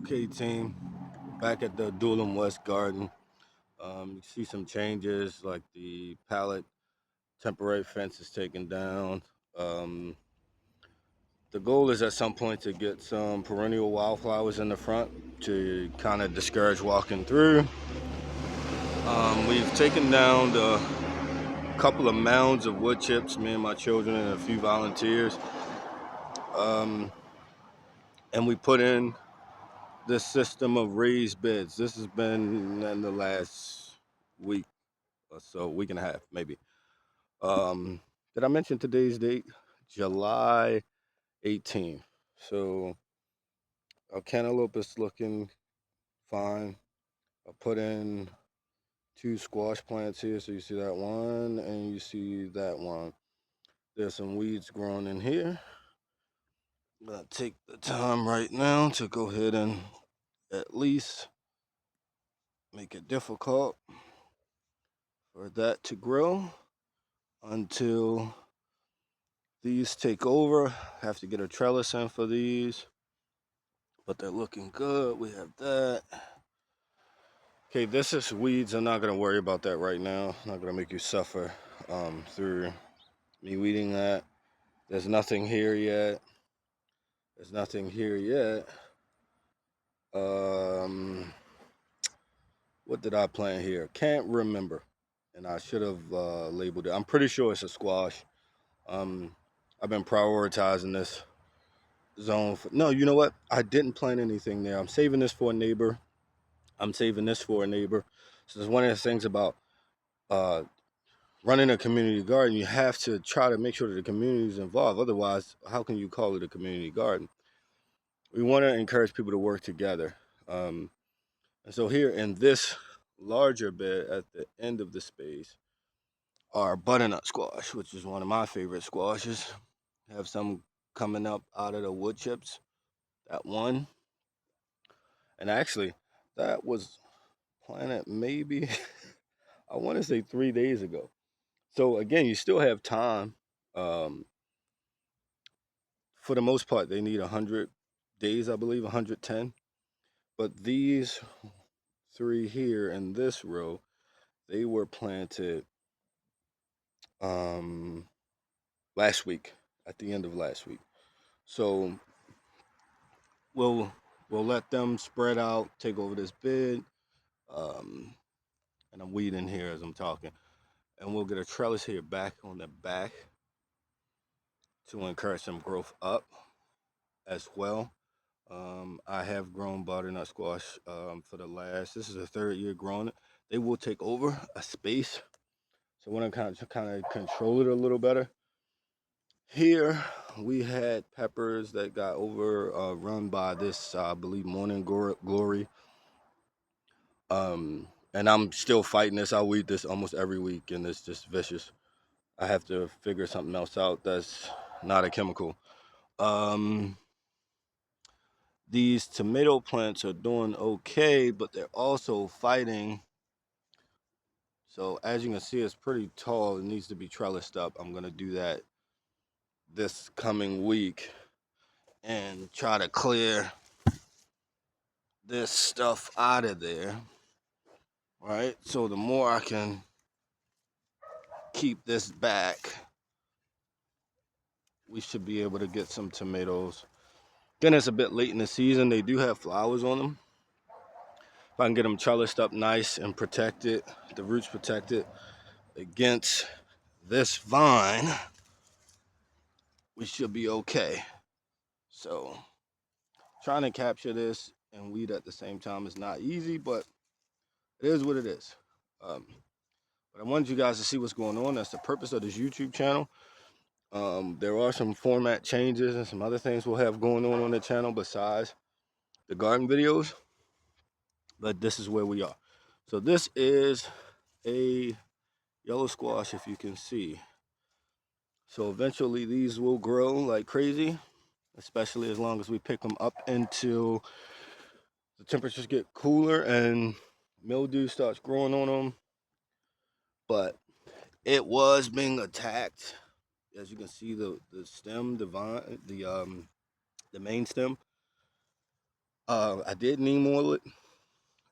Okay, team, back at the Adullam West Garden. You see some changes, like the pallet temporary fence is taken down. Um, the goal is at some point to get some perennial wildflowers in the front to kind of discourage walking through. We've taken down the couple of mounds of wood chips, me and my children and a few volunteers. Um, and we put in this system of raised beds. This has been in the last week or so, week and a half, maybe. Did I mention today's date? July 18th. So our cantaloupe is looking fine. I put in two squash plants here, so you see that one and you see that one. There's some weeds growing in here. I'm gonna take the time right now to go ahead and at least make it difficult for that to grow until these take over. Have to get a trellis in for these, but they're looking good. We have that. Okay, this is weeds. I'm not gonna worry about that right now. I'm not gonna make you suffer through me weeding that. There's nothing here yet. There's nothing here yet. Um, what did I plant here? Can't remember, and I should have labeled it. I'm pretty sure it's a squash. Um, I've been prioritizing this zone. No, you know what? I didn't plant anything there. I'm saving this for a neighbor. I'm saving this for a neighbor. So it's one of the things about uh, running a community garden. You have to try to make sure that the community is involved. Otherwise, how can you call it a community garden? We want to encourage people to work together. And so here in this larger bed at the end of the space are butternut squash, which is one of my favorite squashes. Have some coming up out of the wood chips. That one. And actually, that was planted maybe, I want to say 3 days ago. So again, you still have time. Um, for the most part, they need 100 days, I believe, 110. But these three here in this row, they were planted um, last week, at the end of last week. So we'll we'll let them spread out, take over this bed, um, and I'm weeding here as I'm talking, and we'll get a trellis here back on the back to encourage some growth up as well. I have grown butternut squash for the last. This is the third year growing it. They will take over a space, so I want to kind of control it a little better. Here we had peppers that got overrun by this, I believe, morning glory. And I'm still fighting this. I weed this almost every week, and it's just vicious. I have to figure something else out that's not a chemical. Um, these tomato plants are doing okay, but they're also fighting. So as you can see, it's pretty tall. It needs to be trellised up. I'm gonna do that this coming week and try to clear this stuff out of there. Right. So the more I can keep this back, we should be able to get some tomatoes. Again, it's a bit late in the season. They do have flowers on them. If I can get them trellised up nice and protected, the roots protected against this vine, we should be okay. So trying to capture this and weed at the same time is not easy, but it is what it is. Um, but I wanted you guys to see what's going on. That's the purpose of this YouTube channel. There are some format changes and some other things we'll have going on the channel besides the garden videos, but this is where we are. So this is a yellow squash, if you can see. So eventually these will grow like crazy, especially as long as we pick them up until the temperatures get cooler and mildew starts growing on them. But it was being attacked. As you can see, the stem, the vine, the main stem. I did neem oil it.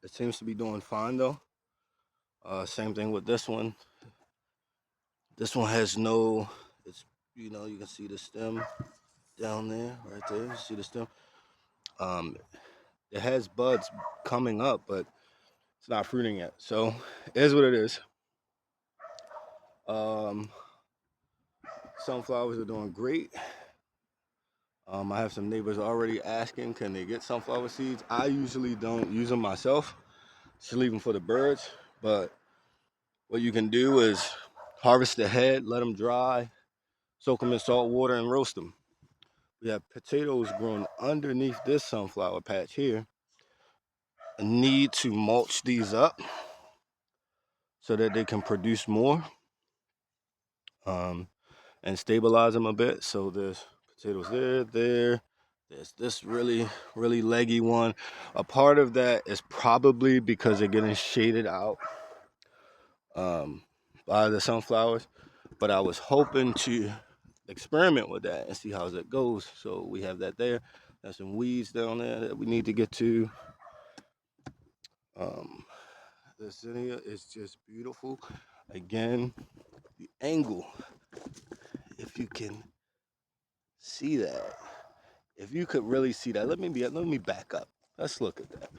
It seems to be doing fine though. Same thing with this one. This one has no, it's, you know, you can see the stem down there, right there. You see the stem? Um, it has buds coming up, but it's not fruiting yet. So it is what it is. Um, Sunflowers are doing great. I have some neighbors already asking, can they get sunflower seeds? I usually don't use them myself. Just leave them for the birds. But what you can do is harvest the head, let them dry, soak them in salt water, and roast them. We have potatoes growing underneath this sunflower patch here. I need to mulch these up so that they can produce more, and stabilize them a bit. So there's potatoes there. There's this really, really leggy one. A part of that is probably because they're getting shaded out by the sunflowers. But I was hoping to experiment with that and see how it goes. So we have that there. There's some weeds down there that we need to get to. The zinnia is just beautiful. Again, the angle, if you can see that, if you could really see that, let me back up. Let's look at that.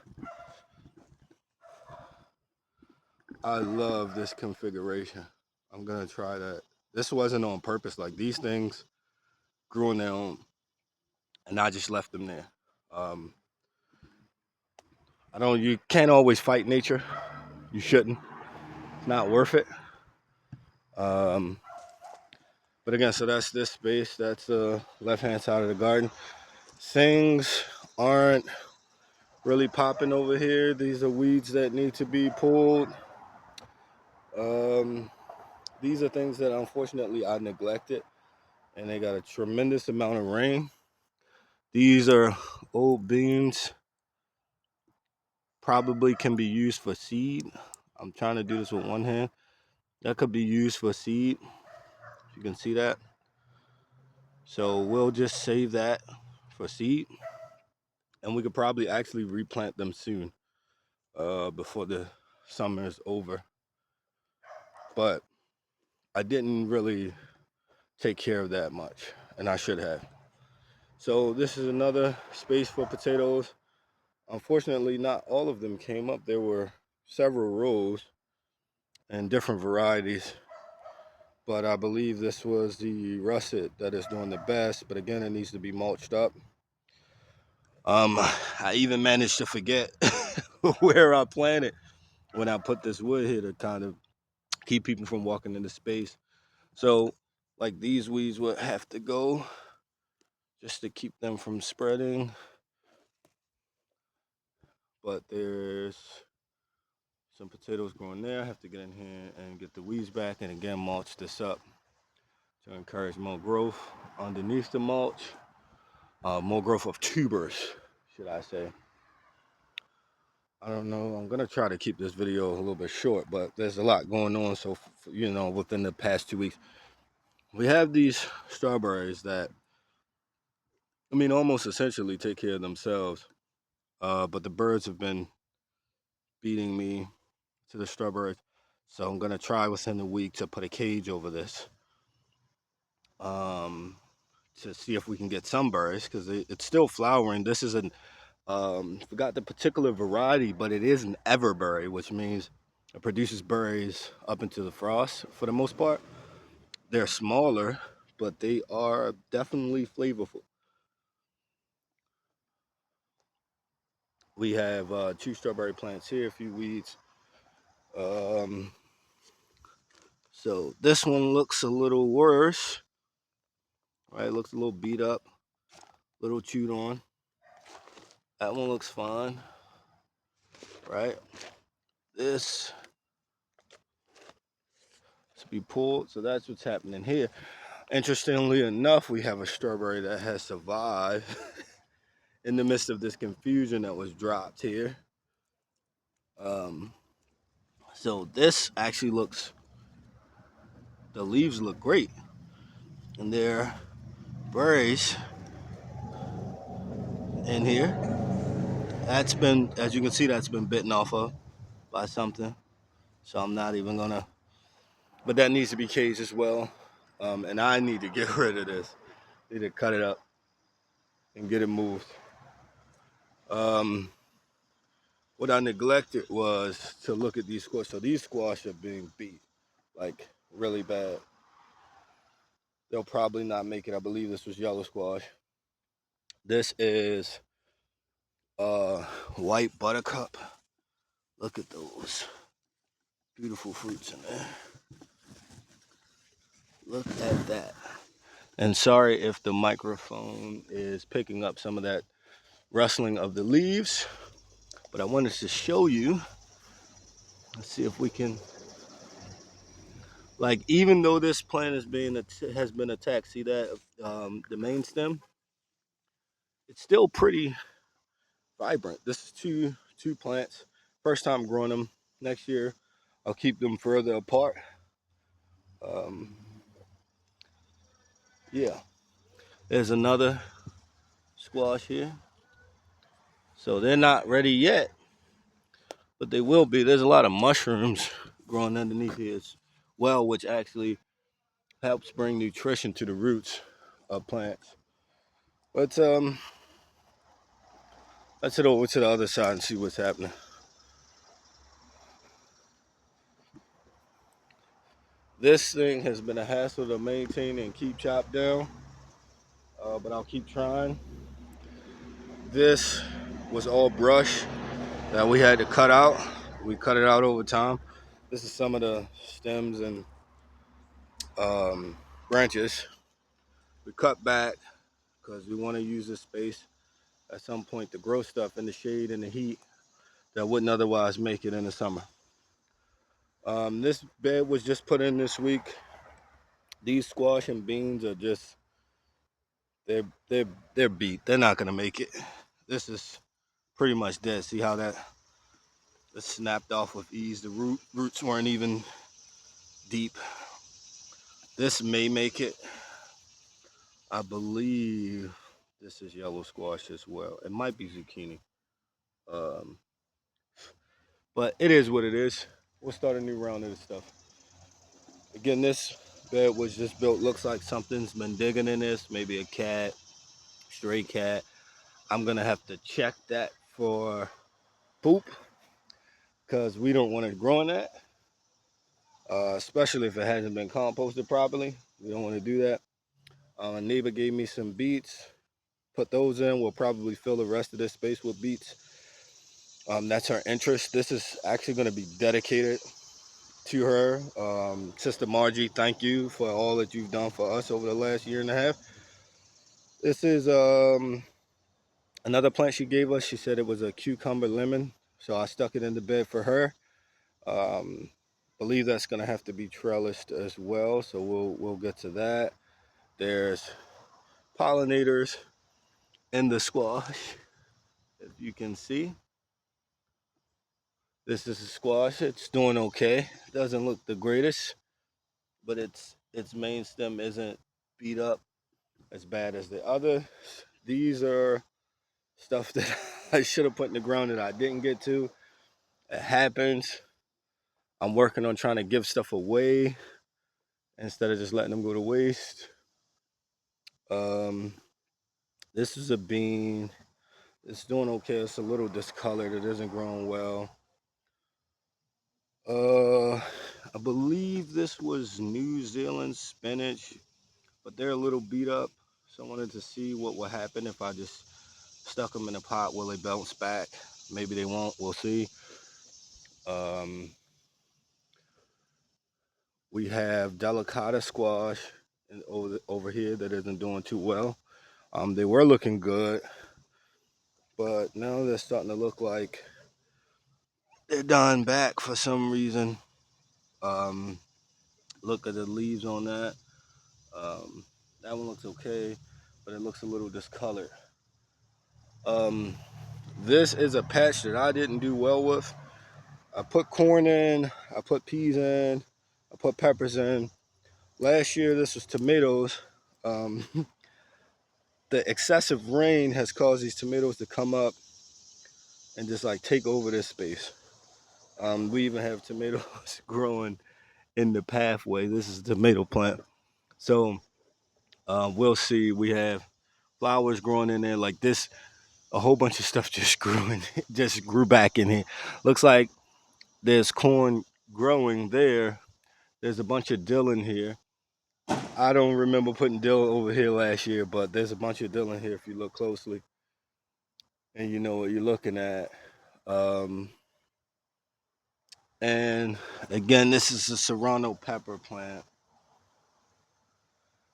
I love this configuration. I'm gonna try that. This wasn't on purpose. Like, these things grew on their own, and I just left them there. You can't always fight nature. You shouldn't. It's not worth it. But again, so that's this space. That's the left-hand side of the garden. Things aren't really popping over here. These are weeds that need to be pulled. These are things that unfortunately I neglected, and they got a tremendous amount of rain. These are old beans, probably can be used for seed. I'm trying to do this with one hand. That could be used for seed. You can see that. So we'll just save that for seed, and we could probably actually replant them soon, before the summer is over. But I didn't really take care of that much, and I should have. So this is another space for potatoes. Unfortunately, not all of them came up. There were several rows and different varieties, but I believe this was the russet that is doing the best. But again, it needs to be mulched up. I even managed to forget where I planted when I put this wood here to kind of keep people from walking into space. So, like, these weeds would have to go just to keep them from spreading. But there's some potatoes growing there. I have to get in here and get the weeds back, and again mulch this up to encourage more growth underneath the mulch. More growth of tubers, should I say. I don't know. I'm gonna try to keep this video a little bit short, but there's a lot going on. So, within the past 2 weeks, we have these strawberries that, almost essentially take care of themselves. But the birds have been beating me to the strawberries. So I'm gonna try within the week to put a cage over this, to see if we can get some berries, because it's still flowering. This is an forgot the particular variety, but it is an everberry, which means it produces berries up into the frost for the most part. They're smaller, but they are definitely flavorful. We have 2 strawberry plants here, a few weeds. So this one looks a little worse, right? It looks a little beat up, a little chewed on. That one looks fine, right? This to be pulled, so that's what's happening here. Interestingly enough, we have a strawberry that has survived in the midst of this confusion that was dropped here. So this actually the leaves look great, and there are berries in here. That's been, as you can see, that's been bitten off of by something. So I'm not even gonna, but that needs to be caged as well. And I need to get rid of this. Need to cut it up and get it moved. Um, what I neglected was to look at these squash. So these squash are being beat like really bad. They'll probably not make it. I believe this was yellow squash. This is white buttercup. Look at those beautiful fruits in there. Look at that. And sorry if the microphone is picking up some of that rustling of the leaves, but I wanted to show you. Let's see if we can, like, even though this plant is has been attacked, see that the main stem, it's still pretty vibrant. This is two plants. First time growing them. Next year, I'll keep them further apart. Um, yeah, there's another squash here. So they're not ready yet, but they will be. There's a lot of mushrooms growing underneath here as well, which actually helps bring nutrition to the roots of plants. But let's head over to the other side and see what's happening. This thing has been a hassle to maintain and keep chopped down, but I'll keep trying. This was all brush that we had to cut out. We cut it out over time. This is some of the stems and branches. We cut back because we want to use this space at some point to grow stuff in the shade and the heat that wouldn't otherwise make it in the summer. This bed was just put in this week. These squash and beans are just they're they're beat. They're not gonna make it. This is pretty much dead. See how that snapped off with ease. The roots weren't even deep. This may make it. I believe this is yellow squash as well. It might be zucchini. Um, but it is what it is. We'll start a new round of this stuff. Again, this bed was just built. Looks like something's been digging in this. Maybe a cat, stray cat. I'm gonna have to check that for poop because we don't want it growing that, especially if it hasn't been composted properly. We don't want to do that. A neighbor gave me some beets. Put those in. We'll probably fill the rest of this space with beets. That's her interest. This is actually going to be dedicated to her. Sister Margie, thank you for all that you've done for us over the last year and a half. This is another plant she gave us. She said it was a cucumber lemon, so I stuck it in the bed for her. Believe that's going to have to be trellised as well, so we'll get to that. There's pollinators in the squash, if you can see. This is a squash. It's doing okay. Doesn't look the greatest, but its main stem isn't beat up as bad as the other. These are stuff that I should have put in the ground that I didn't get to. It happens. I'm working on trying to give stuff away instead of just letting them go to waste. This is a bean. It's doing okay. It's a little discolored. It isn't growing well. I believe this was New Zealand spinach, but they're a little beat up. So I wanted to see what would happen if I just stuck them in a pot. Will they bounce back? Maybe they won't. We'll see. We have delicata squash over here that isn't doing too well. They were looking good, but now they're starting to look like they're dying back for some reason. Look at the leaves on that. That one looks okay, but it looks a little discolored. This is a patch that I didn't do well with. I put corn in, I put peas in, I put peppers in. Last year, this was tomatoes. The excessive rain has caused these tomatoes to come up and just like take over this space. We even have tomatoes growing in the pathway. This is a tomato plant. So we'll see. We have flowers growing in there like this. A whole bunch of stuff just grew in, just grew back in here. Looks like there's corn growing there. There's a bunch of dill in here. I don't remember putting dill over here last year, but there's a bunch of dill in here if you look closely, and you know what you're looking at. Um, and again, this is a serrano pepper plant,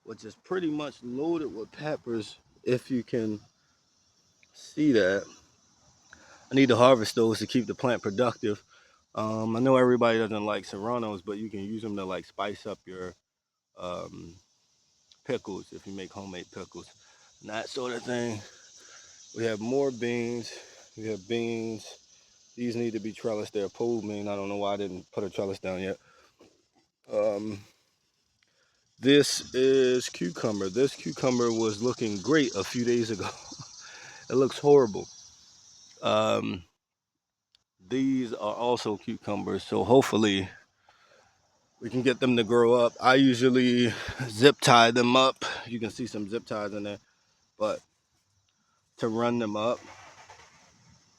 which is pretty much loaded with peppers. If you can see that, I need to harvest those to keep the plant productive. I know everybody doesn't like serranos, but you can use them to like spice up your um, pickles if you make homemade pickles and that sort of thing. We have more beans. We have beans. These need to be trellised. They're pole bean. I don't know why I didn't put a trellis down yet. Um, this is cucumber. This cucumber was looking great a few days ago. It looks horrible. Um, these are also cucumbers, so hopefully we can get them to grow up. I usually zip tie them up. You can see some zip ties in there, but to run them up,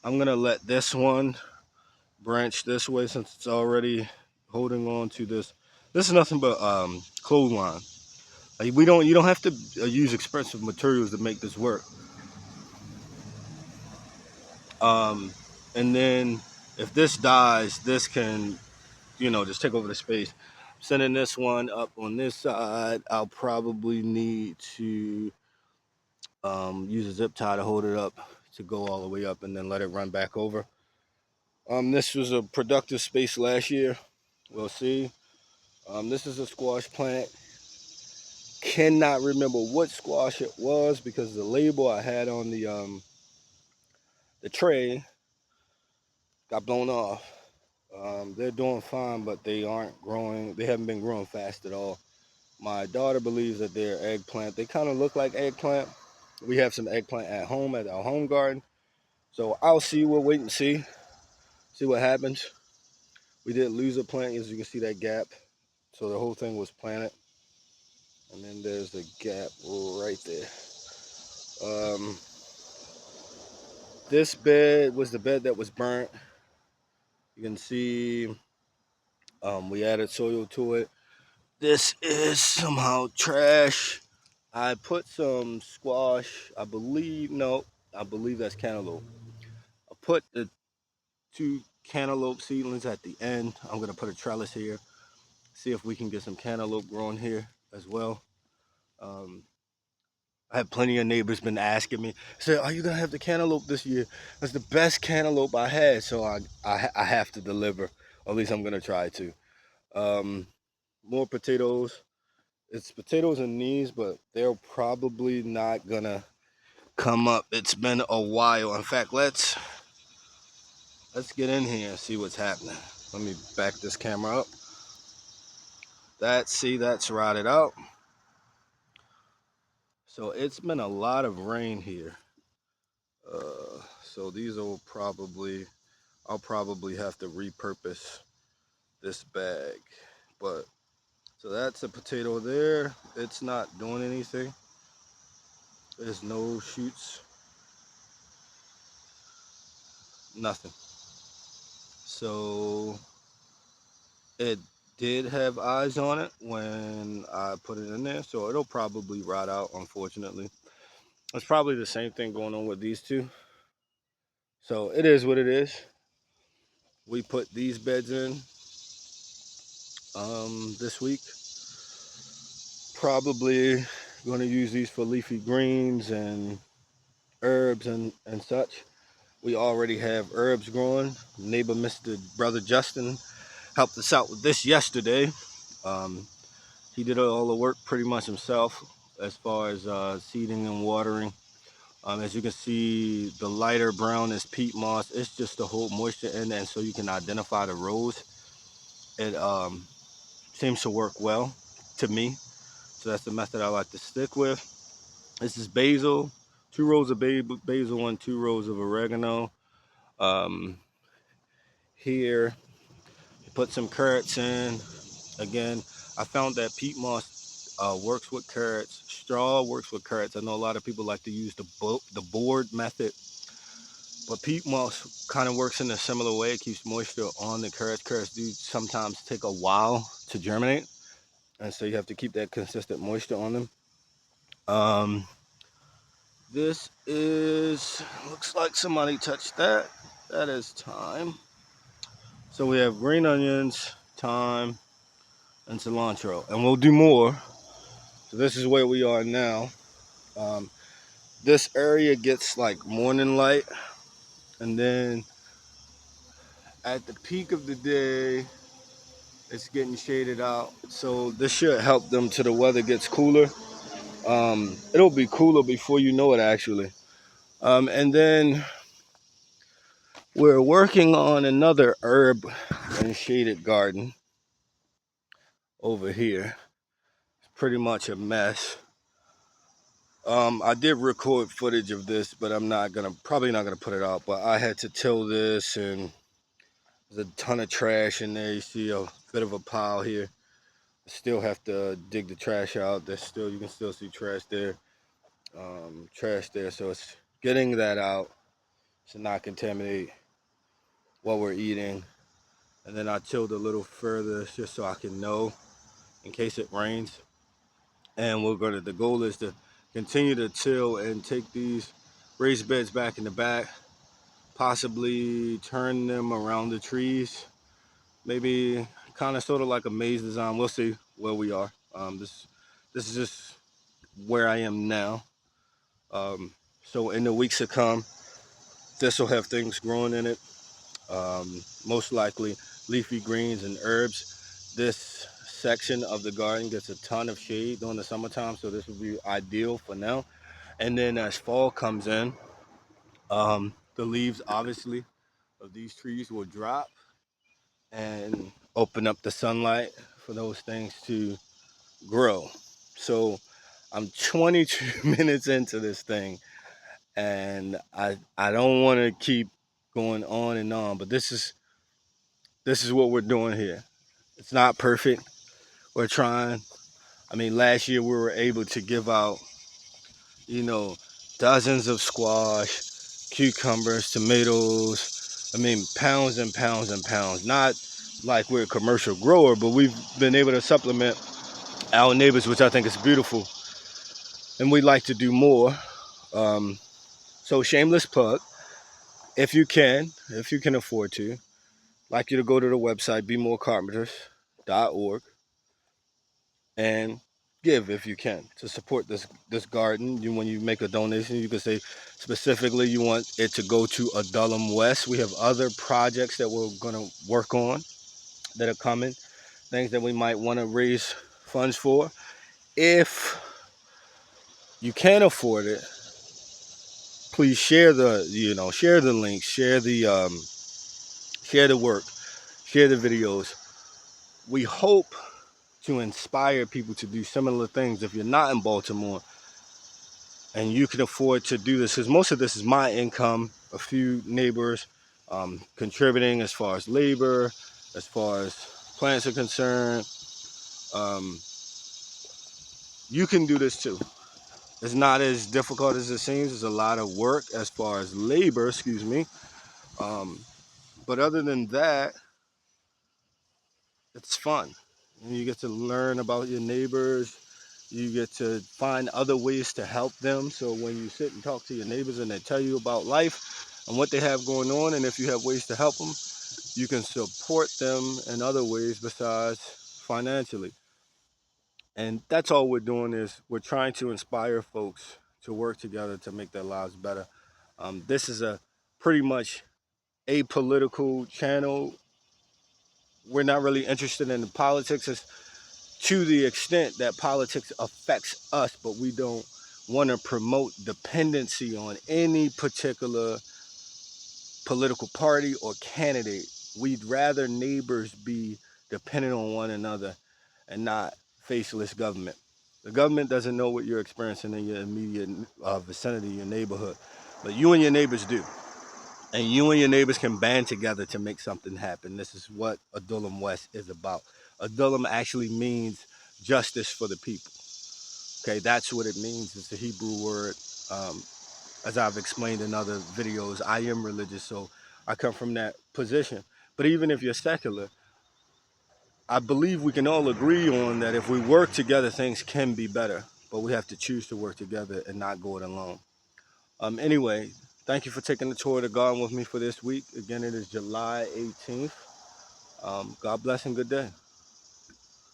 I'm gonna let this one branch this way since it's already holding on to this. This is nothing but clothesline. Like you don't have to use expensive materials to make this work. Um, and then if this dies, this can, just take over the space. Sending this one up on this side, I'll probably need to use a zip tie to hold it up to go all the way up and then let it run back over. This was a productive space last year. We'll see. This is a squash plant. Cannot remember what squash it was because the label I had on the tray got blown off. They're doing fine, but they aren't growing. They haven't been growing fast at all. My daughter believes that they're eggplant. They kind of look like eggplant. We have some eggplant at home at our home garden. So I'll see. We'll wait and see what happens. We did lose a plant, as you can see that gap. So the whole thing was planted. And then there's the gap right there. Um, this bed was the bed that was burnt. You can see we added soil to it. This is somehow trash. I put some squash, I believe that's cantaloupe. I put the two cantaloupe seedlings at the end. I'm gonna put a trellis here, see if we can get some cantaloupe growing here as well. Um, I have plenty of neighbors been asking me, say, "Are you gonna have the cantaloupe this year?" That's the best cantaloupe I had, so I have to deliver. Or at least I'm gonna try to. Um, more potatoes. It's potatoes and knees, but they're probably not gonna come up. It's been a while. In fact, let's get in here and see what's happening. Let me back this camera up. That's rotted out. So it's been a lot of rain here. So these will I'll probably have to repurpose this bag. But so that's a potato there. It's not doing anything. There's no shoots, nothing. So it did have eyes on it when I put it in there, so it'll probably rot out, unfortunately. It's probably the same thing going on with these two. So it is what it is. We put these beds in this week. Probably going to use these for leafy greens and herbs and such. We already have herbs growing. Neighbor Mr. Brother Justin helped us out with this yesterday. Um, he did all the work pretty much himself as far as seeding and watering. As you can see, the lighter brown is peat moss. It's just to hold moisture in, and so you can identify the rows. It seems to work well to me. So that's the method I like to stick with. This is basil, 2 rows of basil and 2 rows of oregano. Um, Here, put some carrots in. Again, I found that peat moss works with carrots. Straw works with carrots. I know a lot of people like to use the board method, but peat moss kind of works in a similar way. It keeps moisture on the carrots. Carrots do sometimes take a while to germinate, and so you have to keep that consistent moisture on them. This is, looks like somebody touched that. That is thyme. So we have green onions, thyme, and cilantro, and we'll do more. So this is where we are now. Um, this area gets like morning light, and then at the peak of the day, it's getting shaded out. So this should help them till the weather gets cooler. It'll be cooler before you know it, actually. And then we're working on another herb and shaded garden over here. It's pretty much a mess. I did record footage of this, but I'm probably not gonna put it out. But I had to till this, and there's a ton of trash in there. You see a bit of a pile here. I still have to dig the trash out. You can still see trash there, trash there. So it's getting that out to not contaminate what we're eating. And then I tilled a little further just so I can know in case it rains. And the goal is to continue to till and take these raised beds back in the back, possibly turn them around the trees, maybe kind of sort of like a maze design. We'll see where we are. This is just where I am now. So in the weeks to come, this will have things growing in it. Most likely leafy greens and herbs. This section of the garden gets a ton of shade during the summertime, so this will be ideal for now. And then as fall comes in, the leaves obviously of these trees will drop and open up the sunlight for those things to grow. So I'm 22 minutes into this thing, and I don't want to keep going on and on, but this is what we're doing here. It's not perfect. We're trying. I mean, last year we were able to give out, you know, dozens of squash, cucumbers, tomatoes. I mean, pounds and pounds and pounds. Not like we're a commercial grower, but we've been able to supplement our neighbors, which I think is beautiful. And we'd like to do more. Um, so shameless plug, if you can afford to, I'd like you to go to the website bmorecarpenters.org and give if you can to support this garden. When you make a donation, you can say specifically you want it to go to Adullam West. We have other projects that we're going to work on that are coming, things that we might want to raise funds for. If you can't afford it, please share share the links, share the work, share the videos. We hope to inspire people to do similar things. If you're not in Baltimore and you can afford to do this, because most of this is my income, a few neighbors contributing as far as labor, as far as plants are concerned, um, you can do this too. It's not as difficult as it seems. It's a lot of work as far as labor, excuse me. Um, but other than that, it's fun. You get to learn about your neighbors. You get to find other ways to help them. So when you sit and talk to your neighbors and they tell you about life and what they have going on, and if you have ways to help them, you can support them in other ways besides financially. And that's all we're doing is we're trying to inspire folks to work together to make their lives better. This is a pretty much apolitical channel. We're not really interested in the politics. It's to the extent that politics affects us, but we don't want to promote dependency on any particular political party or candidate. We'd rather neighbors be dependent on one another and not faceless government. The government doesn't know what you're experiencing in your immediate vicinity, your neighborhood, but you and your neighbors do. and you and your neighbors can band together to make something happen. This is what Adullam West is about. Adullam actually means justice for the people. Okay, that's what it means. It's a Hebrew word. Um, as I've explained in other videos, I am religious, so I come from that position. But even if you're secular, I believe we can all agree on that if we work together, things can be better. But we have to choose to work together and not go it alone. Anyway, thank you for taking the tour of the garden with me for this week. Again, it is July 18th. God bless and good day.